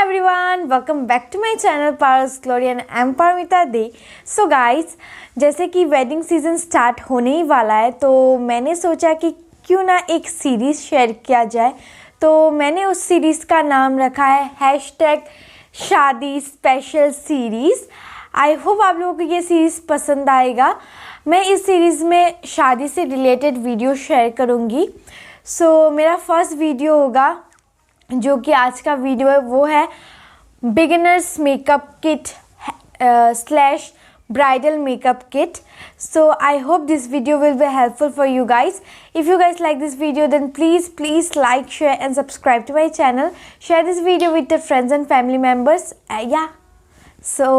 Everyone, welcome back to my channel Paro's glory and I am Paramita Dey. So guys, जैसे कि wedding season start होने ही वाला है तो मैंने सोचा कि क्यों ना एक सीरीज़ शेयर किया जाए। तो मैंने उस सीरीज़ का नाम रखा है हैशटैग शादी स्पेशल सीरीज़। आई होप आप लोगों को ये सीरीज़ पसंद आएगा। मैं इस सीरीज़ में शादी से रिलेटेड वीडियो शेयर करूँगी। सो मेरा फर्स्ट वीडियो होगा जो कि आज का वीडियो है, वो है beginners makeup kit slash bridal makeup kit. So I hope this video will be helpful for you guys. If you guys like this video, then please like, share and subscribe to my channel. Share this video with your friends and family members. Yeah. So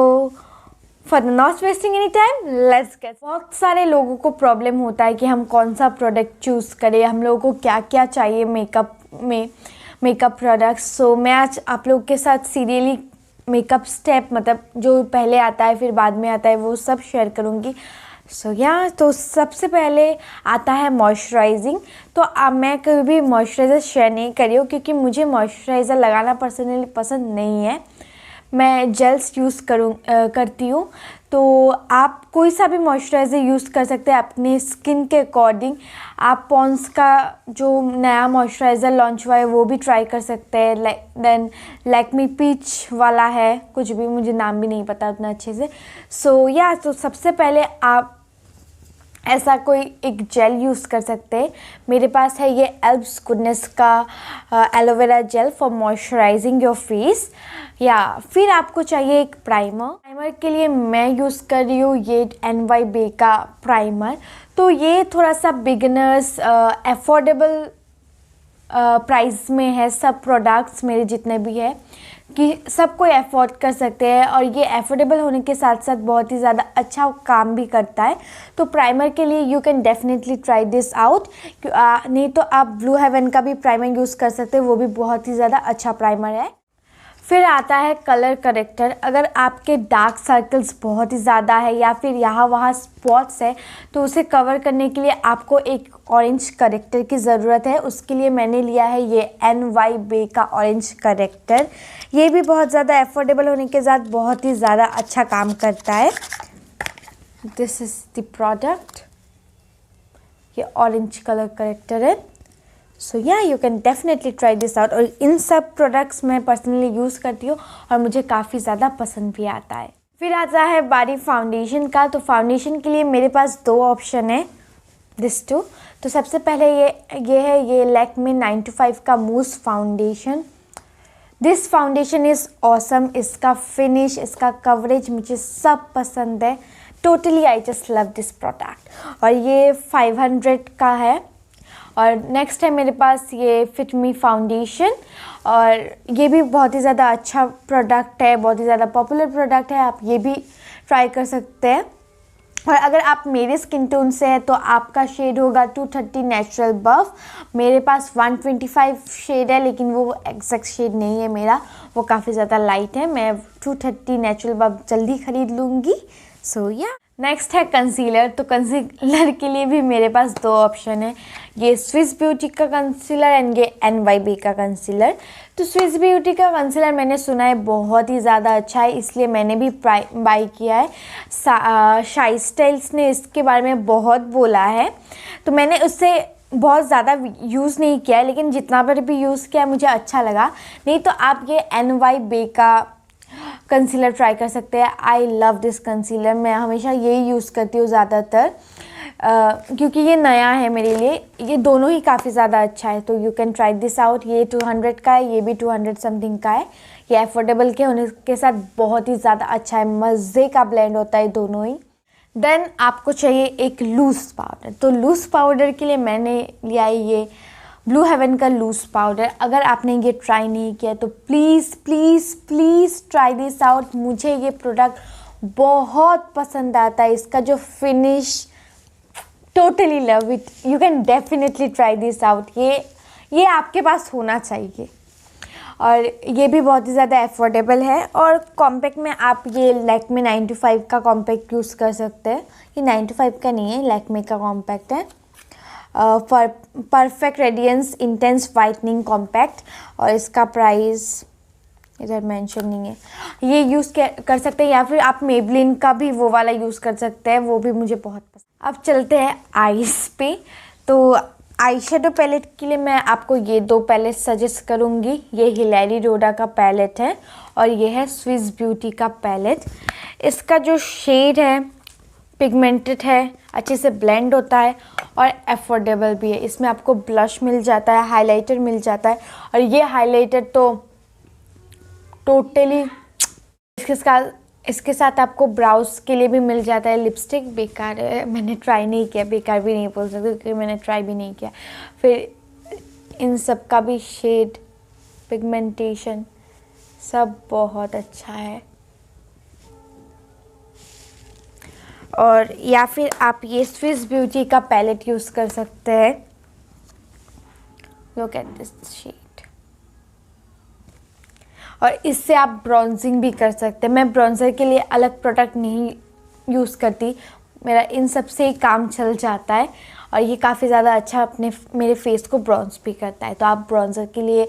for not wasting any time, let's get. बहुत सारे लोगों को problem होता है कि हम कौन सा प्रोडक्ट चूज़ करें, हम लोगों को क्या क्या चाहिए मेकअप प्रोडक्ट्स। सो मैं आज आप लोगों के साथ सीरियली मेकअप स्टेप, मतलब जो पहले आता है फिर बाद में आता है, वो सब शेयर करूँगी। तो सबसे पहले आता है मॉइस्चराइजिंग। तो अब मैं कभी भी मॉइस्चराइज़र शेयर नहीं करी हूँ क्योंकि मुझे मॉइस्चराइज़र लगाना पर्सनली पसंद नहीं है। मैं जेल्स यूज़ करती हूँ। तो आप कोई सा भी मॉइस्चराइज़र यूज़ कर सकते हैं अपने स्किन के अकॉर्डिंग। आप पॉन्ड्स का जो नया मॉइस्चराइज़र लॉन्च हुआ है वो भी ट्राई कर सकते हैं। देन लैक्मी पीच वाला है, कुछ भी, मुझे नाम भी नहीं पता उतना अच्छे से। तो सबसे पहले आप ऐसा कोई एक जेल यूज़ कर सकते हैं। मेरे पास है ये एल्ब्स गुडनेस का aloe vera gel for moisturising your face. फिर आपको चाहिए एक प्राइमर के लिए मैं यूज़ कर रही हूँ ये NYB का प्राइमर। तो ये थोड़ा सा बिगिनर्स अफोर्डेबल प्राइस में है। सब प्रोडक्ट्स मेरे जितने भी है कि सब कोई अफोर्ड कर सकते हैं और ये अफोर्डेबल होने के साथ साथ बहुत ही ज़्यादा अच्छा काम भी करता है। तो प्राइमर के लिए you can definitely try this out. नहीं तो आप ब्लू हेवन का भी प्राइमर यूज़ कर सकते हैं, वो भी बहुत ही ज़्यादा अच्छा प्राइमर है। फिर आता है कलर करेक्टर। अगर आपके डार्क सर्कल्स बहुत ही ज़्यादा है या फिर यहाँ वहाँ स्पॉट्स है तो उसे कवर करने के लिए आपको एक ऑरेंज करेक्टर की ज़रूरत है। उसके लिए मैंने लिया है ये NYB का ऑरेंज करेक्टर। ये भी बहुत ज़्यादा अफोर्डेबल होने के साथ बहुत ही ज़्यादा अच्छा काम करता है। दिस इज़ द प्रोडक्ट, ये ऑरेंज कलर करेक्टर है। You can definitely try this out. और इन सब प्रोडक्ट्स मैं पर्सनली यूज़ करती हूँ और मुझे काफ़ी ज़्यादा पसंद भी आता है। फिर आता है बारी फाउंडेशन का। तो फाउंडेशन के लिए मेरे पास दो ऑप्शन है, दिस टू। तो सबसे पहले ये लैक्मे 925 का mousse foundation. This foundation is awesome. इसका फिनिश, इसका कवरेज मुझे सब पसंद है। Totally I just love this product. और ये 500 का है। और नेक्स्ट है मेरे पास ये फिट मी फाउंडेशन, और ये भी बहुत ही ज़्यादा अच्छा प्रोडक्ट है, बहुत ही ज़्यादा पॉपुलर प्रोडक्ट है। आप ये भी ट्राई कर सकते हैं। और अगर आप मेरे स्किन टोन से है तो आपका शेड होगा 230 नेचुरल बफ। मेरे पास 125 शेड है, लेकिन वो एग्जैक्ट शेड नहीं है मेरा, वो काफ़ी ज़्यादा लाइट है। मैं 230 नेचुरल बफ जल्दी ख़रीद लूँगी। नेक्स्ट है कंसीलर। तो कंसीलर के लिए भी मेरे पास दो ऑप्शन है, ये स्विस ब्यूटी का कंसीलर एंड ये NYB का कंसीलर। तो स्विस ब्यूटी का कंसीलर मैंने सुना है बहुत ही ज़्यादा अच्छा है, इसलिए मैंने भी बाई किया है। शाई स्टाइल्स ने इसके बारे में बहुत बोला है, तो मैंने उससे बहुत ज़्यादा यूज़ नहीं किया है, लेकिन जितना बार भी यूज़ किया मुझे अच्छा लगा। नहीं तो आप ये NYB का कंसीलर ट्राई कर सकते हैं। I love this concealer. मैं हमेशा यही यूज़ करती हूँ ज़्यादातर, क्योंकि ये नया है मेरे लिए। ये दोनों ही काफ़ी ज़्यादा अच्छा है, तो you can try this out. ये 200 का है, ये भी 200 समथिंग का है। ये अफोर्डेबल के होने के साथ बहुत ही ज़्यादा अच्छा है, मज़े का ब्लेंड होता है दोनों ही। देन आपको चाहिए एक लूज़ पाउडर। तो लूज़ पाउडर के लिए मैंने लिया है ये ब्लू हेवन का लूज़ पाउडर। अगर आपने ये ट्राई नहीं किया तो प्लीज़ ट्राई दिस आउट। मुझे ये प्रोडक्ट बहुत पसंद आता है, इसका जो finish, totally love it. You can definitely try this out. ये आपके पास होना चाहिए। और ये भी बहुत ही ज़्यादा अफोर्डेबल है। और कॉम्पैक्ट में आप ये लैक्मे 95 का कॉम्पैक्ट यूज़ कर सकते हैं। ये 95 का नहीं है, लैक्मे का कॉम्पैक्ट है। Perfect radiance intense whitening compact, और इसका प्राइस इधर मेंशन नहीं है, ये यूज़ कर सकते हैं, या फिर आप मेबलिन का भी वो वाला यूज़ कर सकते हैं, वो भी मुझे बहुत पसंद। अब चलते हैं आईज पे। तो आई शेडो पैलेट के लिए मैं आपको ये 2 पैलेट सजेस्ट करूँगी। ये हिलेरी रोडा का पैलेट है और ये है स्विस ब्यूटी का पैलेट। इसका जो शेड है पिगमेंटेड है, अच्छे से ब्लेंड होता है और अफोर्डेबल भी है। इसमें आपको ब्लश मिल जाता है, हाइलाइटर मिल जाता है, और ये हाइलाइटर तो टोटली इसके साथ आपको ब्राउज के लिए भी मिल जाता है। लिपस्टिक बेकार है, मैंने ट्राई नहीं किया, बेकार भी नहीं बोल सकती क्योंकि मैंने ट्राई भी नहीं किया। फिर इन सब का भी शेड, पिगमेंटेशन सब बहुत अच्छा है। और या फिर आप ये स्विस ब्यूटी का पैलेट यूज़ कर सकते हैं। Look at this shade. और इससे आप ब्रॉन्जिंग भी कर सकते हैं। मैं ब्रॉन्ज़र के लिए अलग प्रोडक्ट नहीं यूज़ करती, मेरा इन सब से ही काम चल जाता है, और ये काफ़ी ज़्यादा अच्छा मेरे फेस को ब्रॉन्ज भी करता है। तो आप ब्रॉन्ज़र के लिए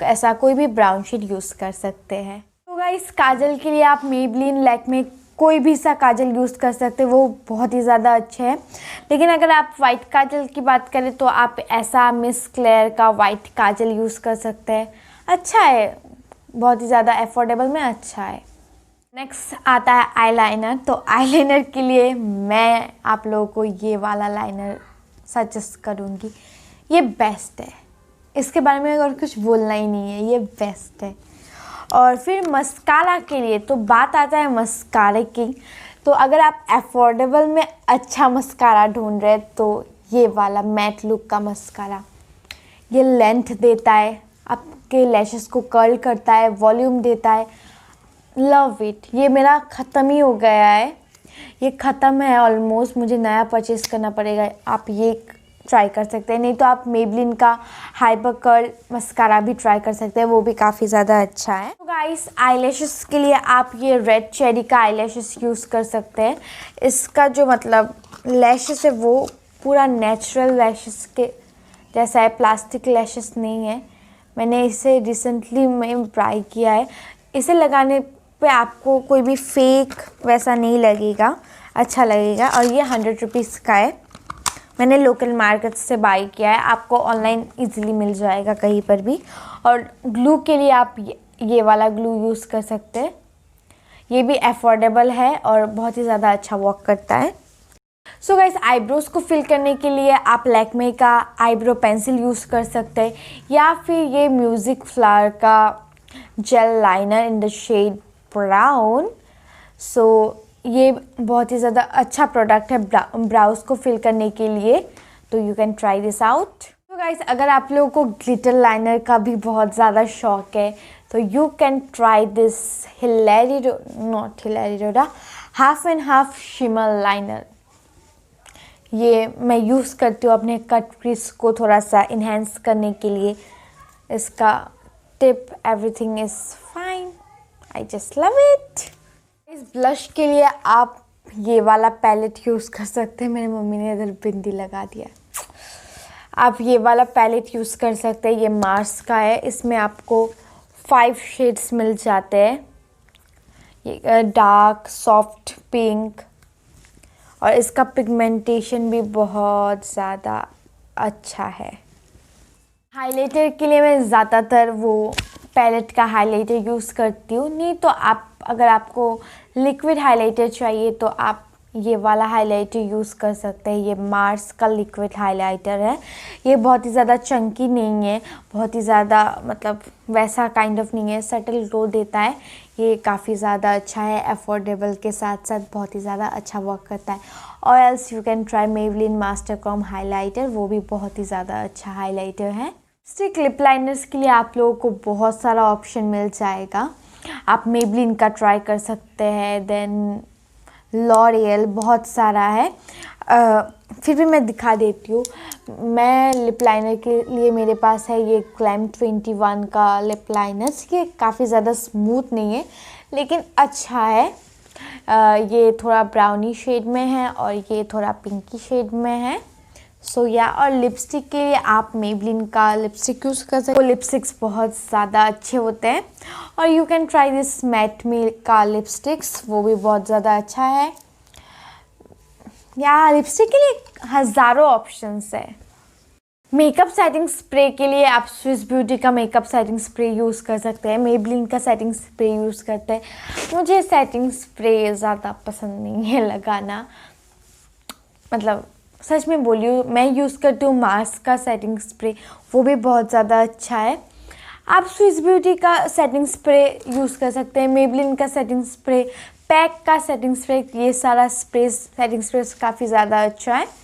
ऐसा कोई भी ब्राउन शेड यूज़ कर सकते हैं। तो गाइस, काजल के लिए आप मेबलिन, लैक्मे कोई भी सा काजल यूज़ कर सकते हैं, वो बहुत ही ज़्यादा अच्छे हैं। लेकिन अगर आप वाइट काजल की बात करें तो आप ऐसा मिस क्लेयर का वाइट काजल यूज़ कर सकते हैं, अच्छा है, बहुत ही ज़्यादा अफोर्डेबल में अच्छा है। नेक्स्ट आता है आईलाइनर। तो आईलाइनर के लिए मैं आप लोगों को ये वाला लाइनर सजेस्ट करूँगी, ये बेस्ट है, इसके बारे में और कुछ बोलना ही नहीं है, ये बेस्ट है। और फिर मस्कारा के लिए तो बात आता है मस्कारा की। तो अगर आप अफोर्डेबल में अच्छा मस्कारा ढूंढ रहे हैं तो ये वाला मैट लुक का मस्कारा, ये लेंथ देता है, आपके लैशेस को कर्ल करता है, वॉल्यूम देता है, लव इट। ये मेरा ख़त्म ही हो गया है, ये ख़त्म है ऑलमोस्ट, मुझे नया परचेज़ करना पड़ेगा। आप ये ट्राई कर सकते हैं, नहीं तो आप मेबलिन का हाइपर कर्ल मस्कारा भी ट्राई कर सकते हैं, वो भी काफ़ी ज़्यादा अच्छा है। तो गाइस, आईलैशेस के लिए आप ये रेड चेरी का आईलैशेस यूज़ कर सकते हैं। इसका जो मतलब लैशेस है वो पूरा नेचुरल लैशेस के जैसा है, प्लास्टिक लैशेस नहीं है। मैंने इसे रिसेंटली में ट्राई किया है, इसे लगाने पे आपको कोई भी फेक वैसा नहीं लगेगा, अच्छा लगेगा। और ये 100 रुपीज़ का है, मैंने लोकल मार्केट से बाई किया है, आपको ऑनलाइन इजीली मिल जाएगा कहीं पर भी। और ग्लू के लिए आप ये वाला ग्लू यूज़ कर सकते हैं, ये भी अफोर्डेबल है और बहुत ही ज़्यादा अच्छा वर्क करता है। सो गाइस, आईब्रोज़ को फिल करने के लिए आप लैक्मे का आईब्रो पेंसिल यूज़ कर सकते हैं, या फिर ये म्यूज़िक फ्लावर का gel liner in the shade brown. So ये बहुत ही ज़्यादा अच्छा प्रोडक्ट है ब्राउज को फिल करने के लिए, तो you can try this out. तो गाइस, अगर आप लोगों को ग्लिटर लाइनर का भी बहुत ज़्यादा शौक है तो you can try this Hillary Rodan half and half shimmer liner. ये मैं यूज़ करती हूँ अपने कट क्रीज को थोड़ा सा इन्हेंस करने के लिए। इसका tip everything is fine, I just love it. इस ब्लश के लिए आप ये वाला पैलेट यूज़ कर सकते हैं, मेरी मम्मी ने इधर बिंदी लगा दिया। आप ये वाला पैलेट यूज़ कर सकते हैं, ये मार्स का है, इसमें आपको 5 शेड्स मिल जाते हैं, ये डार्क, सॉफ्ट पिंक, और इसका पिगमेंटेशन भी बहुत ज़्यादा अच्छा है। हाइलाइटर के लिए मैं ज़्यादातर वो पैलेट का हाइलाइटर यूज़ करती हूँ, नहीं तो आप अगर आपको लिक्विड हाइलाइटर चाहिए तो आप ये वाला हाइलाइटर यूज़ कर सकते हैं। ये मार्स का लिक्विड हाइलाइटर है, ये बहुत ही ज़्यादा चंकी नहीं है, बहुत ही ज़्यादा मतलब वैसा काइंड ऑफ नहीं है, सटल ग्लो देता है, ये काफ़ी ज़्यादा अच्छा है, अफोर्डेबल के साथ साथ बहुत ही ज़्यादा अच्छा वर्क करता है। और else you can try Maybelline master com highlighter, वो भी बहुत ही ज़्यादा अच्छा हाइलाइटर है। स्टिक लिप लाइनर्स के लिए आप लोगों को बहुत सारा ऑप्शन मिल जाएगा, आप मेबलिन का ट्राई कर सकते हैं, देन लॉरियल बहुत सारा है। फिर भी मैं दिखा देती हूँ, मैं लिप लाइनर के लिए मेरे पास है ये क्लैम 21 का लिप लाइनर्स। ये काफ़ी ज़्यादा स्मूथ नहीं है लेकिन अच्छा है, ये थोड़ा ब्राउनी शेड में है और ये थोड़ा पिंकी शेड में है। सो या और लिपस्टिक के लिए आप मेबलिन का लिपस्टिक यूज़ कर सकते हो। लिपस्टिक्स बहुत ज़्यादा अच्छे होते हैं और you can try this matte me का लिपस्टिक्स, वो भी बहुत ज़्यादा अच्छा है। या लिपस्टिक के लिए हज़ारों ऑप्शंस है। मेकअप सेटिंग स्प्रे के लिए आप स्विस ब्यूटी का मेकअप सेटिंग स्प्रे यूज़ कर सकते हैं, मेबलिन का सेटिंग स्प्रे यूज़ करते हैं। मुझे सेटिंग स्प्रे ज़्यादा पसंद नहीं है लगाना, मतलब सच में बोली हूँ। मैं यूज़ करती हूँ मार्स का सेटिंग स्प्रे, वो भी बहुत ज़्यादा अच्छा है। आप स्विस ब्यूटी का सेटिंग स्प्रे यूज़ कर सकते हैं, मेबलिन का सेटिंग स्प्रे, पैक का सेटिंग स्प्रे, ये सारा स्प्रे सेटिंग स्प्रे काफ़ी ज़्यादा अच्छा है।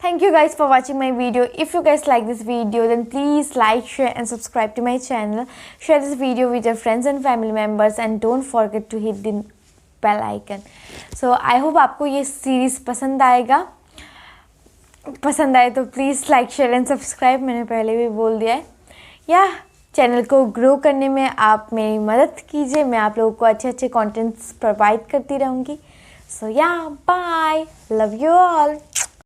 Thank you guys for watching my video. If you guys like this video, then please like, share and subscribe to my channel. Share this video with your friends and family members and don't forget to hit the bell icon. So I hope आपको ये series पसंद आएगा। पसंद आए तो please like, share and subscribe, मैंने पहले भी बोल दिया है। या चैनल को ग्रो करने में आप मेरी मदद कीजिए, मैं आप लोगों को अच्छे अच्छे कंटेंट्स प्रोवाइड करती रहूँगी। सो या बाय, लव यू ऑल।